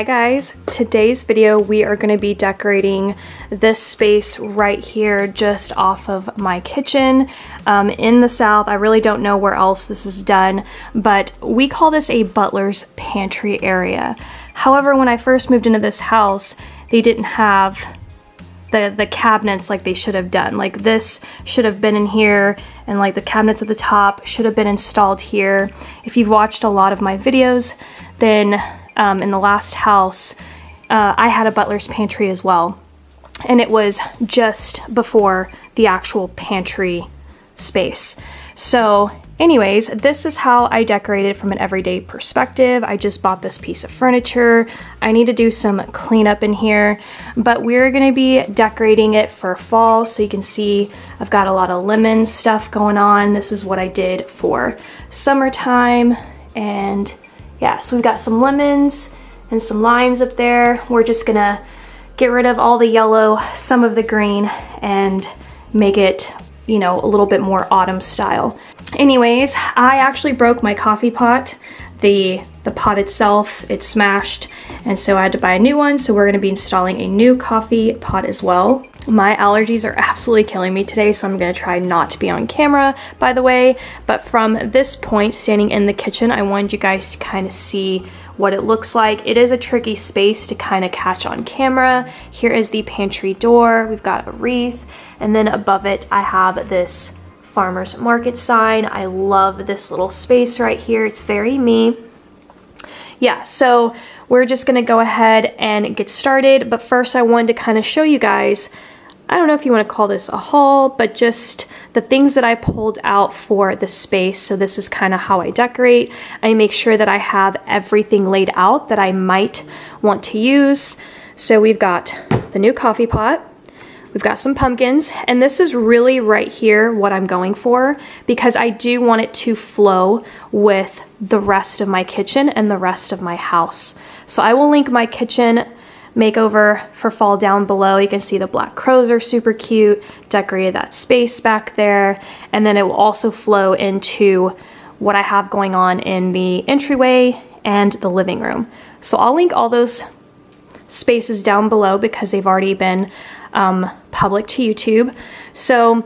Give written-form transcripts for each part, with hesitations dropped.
Hi guys, today's video we are going to be decorating this space right here just off of my kitchen in the south. I really don't know where else this is done, but we call this a Butler's Pantry area. However, when I first moved into this house, they didn't have the cabinets like they should have done. Like this should have been in here, and like the cabinets at the top should have been installed here. If you've watched a lot of my videos, then in the last house, I had a Butler's Pantry as well, and it was just before the actual pantry space. So anyways, this is how I decorated from an everyday perspective. I just bought this piece of furniture. I need to do some cleanup in here, but we're gonna be decorating it for fall. So you can see I've got a lot of lemon stuff going on. This is what I did for summertime, and yeah, so we've got some lemons and some limes up there. We're just gonna get rid of all the yellow, some of the green, and make it, you know, a little bit more autumn style. Anyways, I actually broke my coffee pot. The pot itself, it smashed, and so I had to buy a new one. So we're gonna be installing a new coffee pot as well. My allergies are absolutely killing me today, so I'm gonna try not to be on camera, by the way. But from this point, standing in the kitchen, I wanted you guys to kind of see what it looks like. It is a tricky space to kind of catch on camera. Here is the pantry door. We've got a wreath, and then above it, I have this farmer's market sign. I love this little space right here. It's very me. Yeah, so we're just gonna go ahead and get started. But first I wanted to kind of show you guys, I don't know if you want to call this a haul, but just the things that I pulled out for the space. So this is kind of how I decorate. I make sure that I have everything laid out that I might want to use. So we've got the new coffee pot. We've got some pumpkins, and this is really right here what I'm going for, because I do want it to flow with the rest of my kitchen and the rest of my house. So I will link my kitchen makeover for fall down below. You can see the black crows are super cute, decorated that space back there, and then it will also flow into what I have going on in the entryway and the living room. So I'll link all those spaces down below because they've already been public to YouTube. So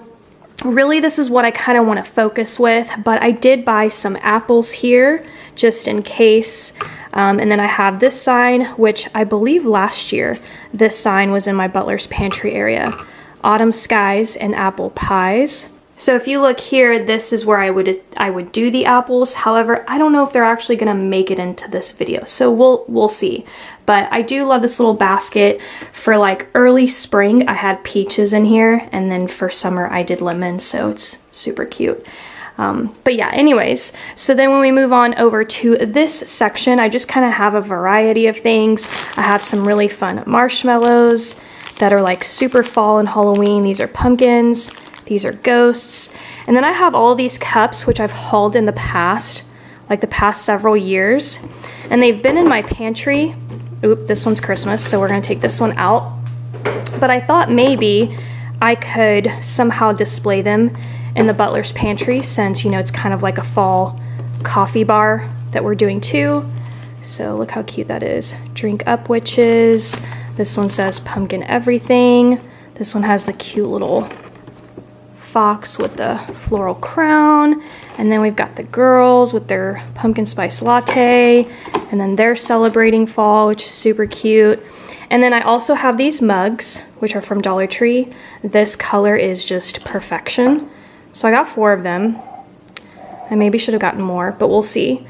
really this is what I kind of want to focus with, but I did buy some apples here just in case. And then I have this sign, which I believe last year this sign was in my Butler's Pantry area. Autumn skies and apple pies. So if you look here, this is where I would do the apples. However, I don't know if they're actually gonna make it into this video, so we'll see. But I do love this little basket for like early spring. I had peaches in here, and then for summer I did lemons, so it's super cute. But yeah, anyways, so then when we move on over to this section, I just kind of have a variety of things. I have some really fun marshmallows that are like super fall and Halloween. These are pumpkins. These are ghosts. And then I have all these cups, which I've hauled in the past, like the past several years. And they've been in my pantry. Oop, this one's Christmas, so we're gonna take this one out. But I thought maybe I could somehow display them in the Butler's Pantry, since, you know, it's kind of like a fall coffee bar that we're doing too. So look how cute that is. Drink up, witches. This one says pumpkin everything. This one has the cute little fox with the floral crown, and then we've got the girls with their pumpkin spice latte, and then they're celebrating fall, which is super cute. And then I also have these mugs, which are from Dollar Tree. This color is just perfection, so I got 4 of them. I maybe should have gotten more, but we'll see.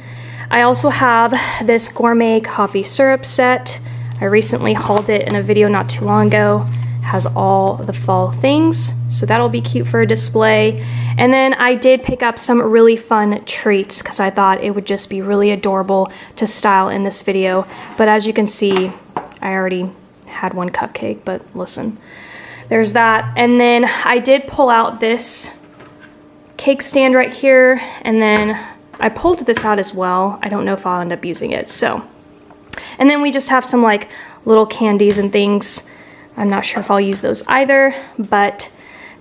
I also have this gourmet coffee syrup set. I recently hauled it in a video not too long ago. Has all the fall things, so that'll be cute for a display. And then I did pick up some really fun treats because I thought it would just be really adorable to style in this video. But as you can see, I already had one cupcake, but listen, there's that. And then I did pull out this cake stand right here, and then I pulled this out as well. I don't know if I'll end up using it, so. And then we just have some like little candies and things. I'm not sure if I'll use those either, but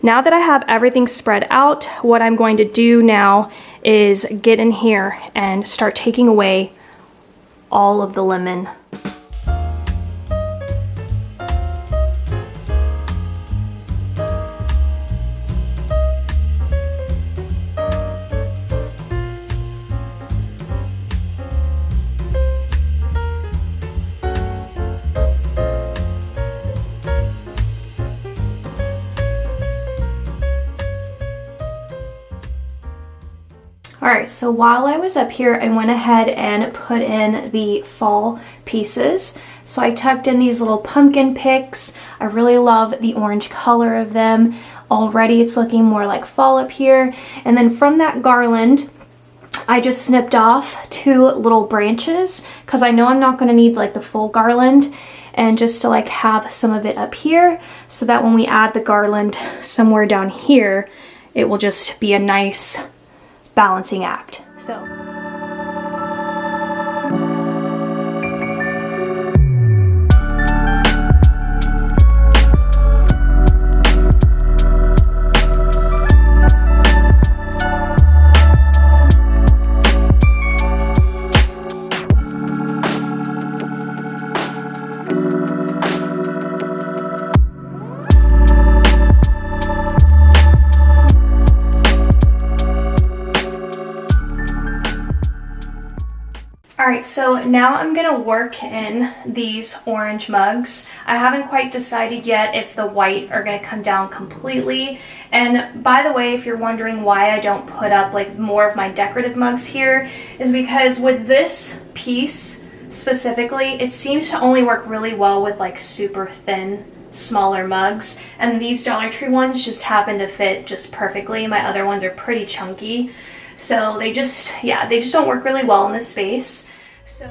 now that I have everything spread out, what I'm going to do now is get in here and start taking away all of the lemon. Alright, so while I was up here, I went ahead and put in the fall pieces. So I tucked in these little pumpkin picks. I really love the orange color of them. Already it's looking more like fall up here. And then from that garland, I just snipped off 2 little branches because I know I'm not going to need like the full garland, and just to like have some of it up here so that when we add the garland somewhere down here, it will just be a nice balancing act. So alright, so now I'm going to work in these orange mugs. I haven't quite decided yet if the white are going to come down completely. And by the way, if you're wondering why I don't put up like more of my decorative mugs here, is because with this piece specifically, it seems to only work really well with like super thin, smaller mugs. And these Dollar Tree ones just happen to fit just perfectly. My other ones are pretty chunky. So they just don't work really well in this space. So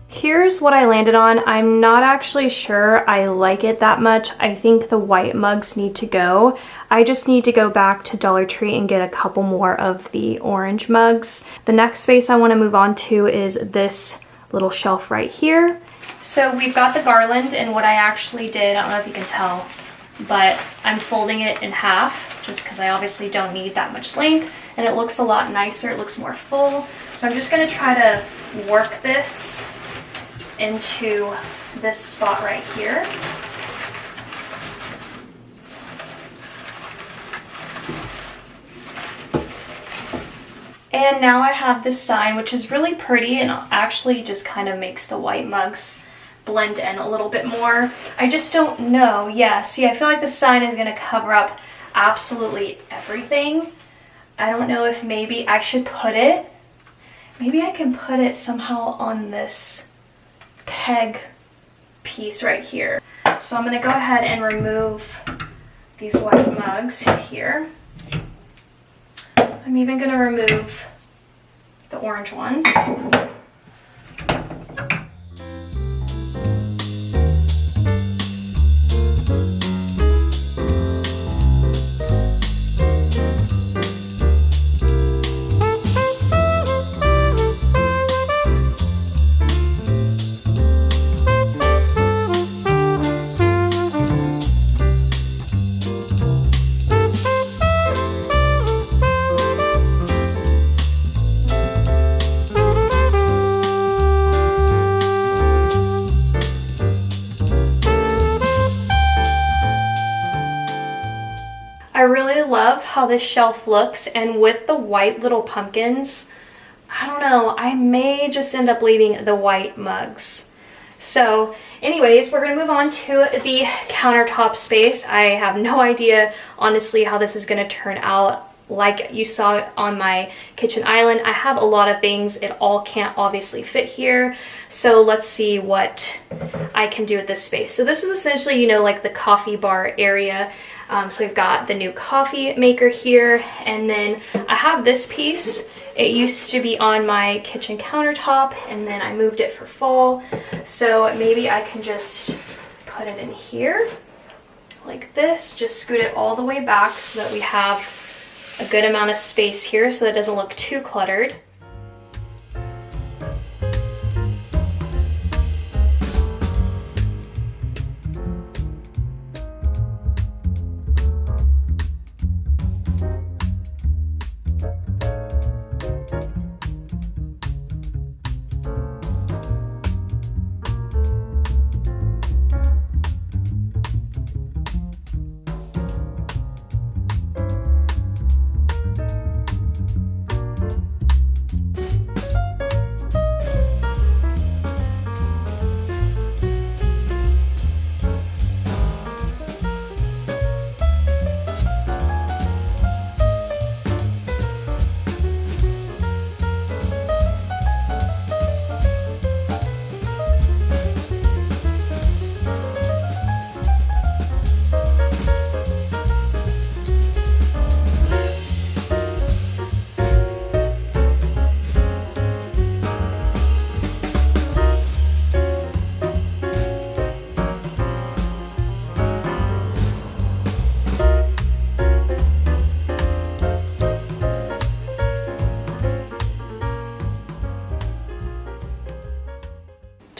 here's what I landed on. I'm not actually sure I like it that much. I think the white mugs need to go. I just need to go back to Dollar Tree and get a couple more of the orange mugs. The next space I want to move on to is this little shelf right here. So we've got the garland, and what I actually did, I don't know if you can tell, but I'm folding it in half just because I obviously don't need that much length, and it looks a lot nicer. It looks more full. So I'm just going to try to work this into this spot right here. And now I have this sign, which is really pretty and actually just kind of makes the white mugs blend in a little bit more. I just don't know. Yeah, see, I feel like the sign is going to cover up absolutely everything. I don't know if maybe I should put it, maybe I can put it somehow on this peg piece right here. So I'm going to go ahead and remove these white mugs here. I'm even going to remove the orange ones. I really love how this shelf looks, and with the white little pumpkins, I don't know, I may just end up leaving the white mugs. So anyways, we're going to move on to the countertop space. I have no idea, honestly, how this is going to turn out. Like you saw on my kitchen island, I have a lot of things. It all can't obviously fit here. So let's see what I can do with this space. So this is essentially, you know, like the coffee bar area. So we've got the new coffee maker here, and then I have this piece. It used to be on my kitchen countertop, and then I moved it for fall. So maybe I can just put it in here like this, just scoot it all the way back so that we have a good amount of space here so that it doesn't look too cluttered.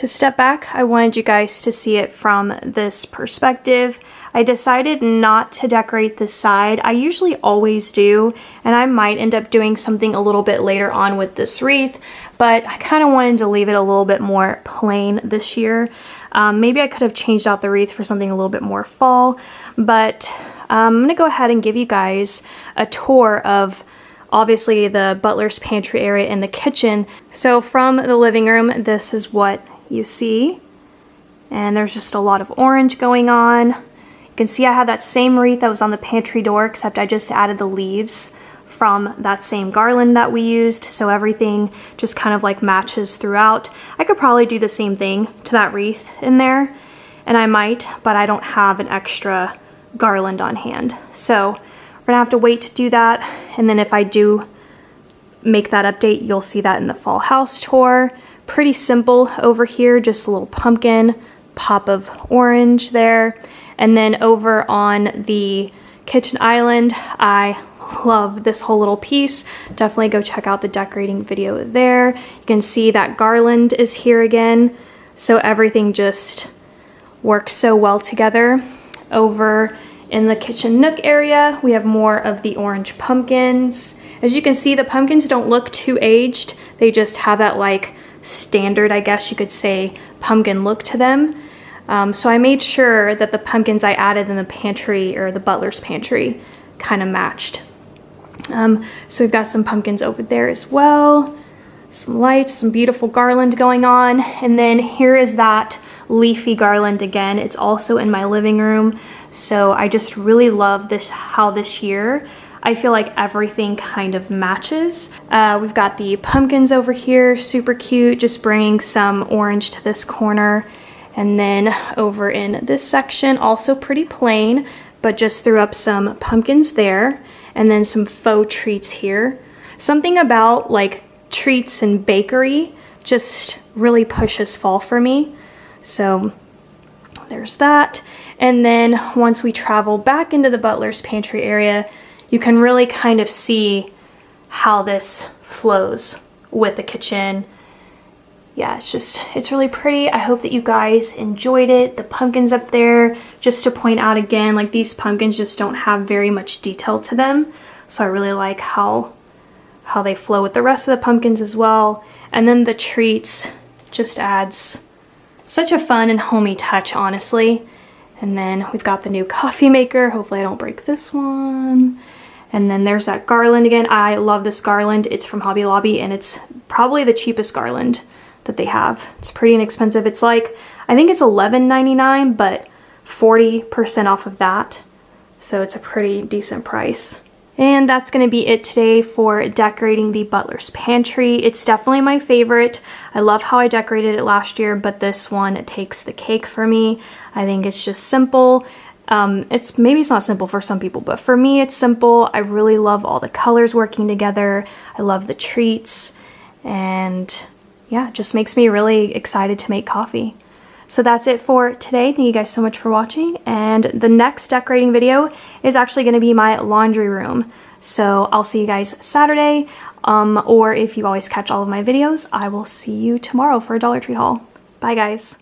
To step back, I wanted you guys to see it from this perspective. I decided not to decorate this side. I usually always do, and I might end up doing something a little bit later on with this wreath, but I kind of wanted to leave it a little bit more plain this year. Maybe I could have changed out the wreath for something a little bit more fall, but I'm gonna go ahead and give you guys a tour of obviously the Butler's Pantry area and the kitchen. So from the living room, this is what you see, and there's just a lot of orange going on. You can see I have that same wreath that was on the pantry door, except I just added the leaves from that same garland that we used, so everything just kind of like matches throughout. I could probably do the same thing to that wreath in there, and I might, but I don't have an extra garland on hand. So we're gonna have to wait to do that, and then if I do make that update, you'll see that in the fall house tour. Pretty simple over here, just a little pumpkin, pop of orange there. And then over on the kitchen island, I love this whole little piece. Definitely go check out the decorating video there. You can see that garland is here again. So everything just works so well together. Over in the kitchen nook area, we have more of the orange pumpkins. As you can see, the pumpkins don't look too aged. They just have that like standard, I guess you could say, pumpkin look to them. So I made sure that the pumpkins I added in the pantry, or the Butler's Pantry, kind of matched. So we've got some pumpkins over there as well. Some lights, some beautiful garland going on. And then here is that leafy garland again. It's also in my living room. So I just really love this, how this year I feel like everything kind of matches. We've got the pumpkins over here, super cute, just bringing some orange to this corner. And then over in this section, also pretty plain, but just threw up some pumpkins there. And then some faux treats here. Something about like treats and bakery just really pushes fall for me. So there's that. And then once we travel back into the Butler's Pantry area, you can really kind of see how this flows with the kitchen. Yeah, it's really pretty. I hope that you guys enjoyed it. The pumpkins up there, just to point out again, like these pumpkins just don't have very much detail to them. So I really like how they flow with the rest of the pumpkins as well. And then the treats just adds such a fun and homey touch, honestly. And then we've got the new coffee maker. Hopefully I don't break this one. And then there's that garland again. I love this garland. It's from Hobby Lobby, and it's probably the cheapest garland that they have. It's pretty inexpensive. It's like, I think it's $11.99, but 40% off of that. So it's a pretty decent price. And that's gonna be it today for decorating the Butler's Pantry. It's definitely my favorite. I love how I decorated it last year, but this one takes the cake for me. I think it's just simple. Maybe it's not simple for some people, but for me it's simple. I really love all the colors working together. I love the treats, and yeah, it just makes me really excited to make coffee. So that's it for today. Thank you guys so much for watching, and the next decorating video is actually going to be my laundry room. So I'll see you guys Saturday, or if you always catch all of my videos, I will see you tomorrow for a Dollar Tree haul. Bye guys.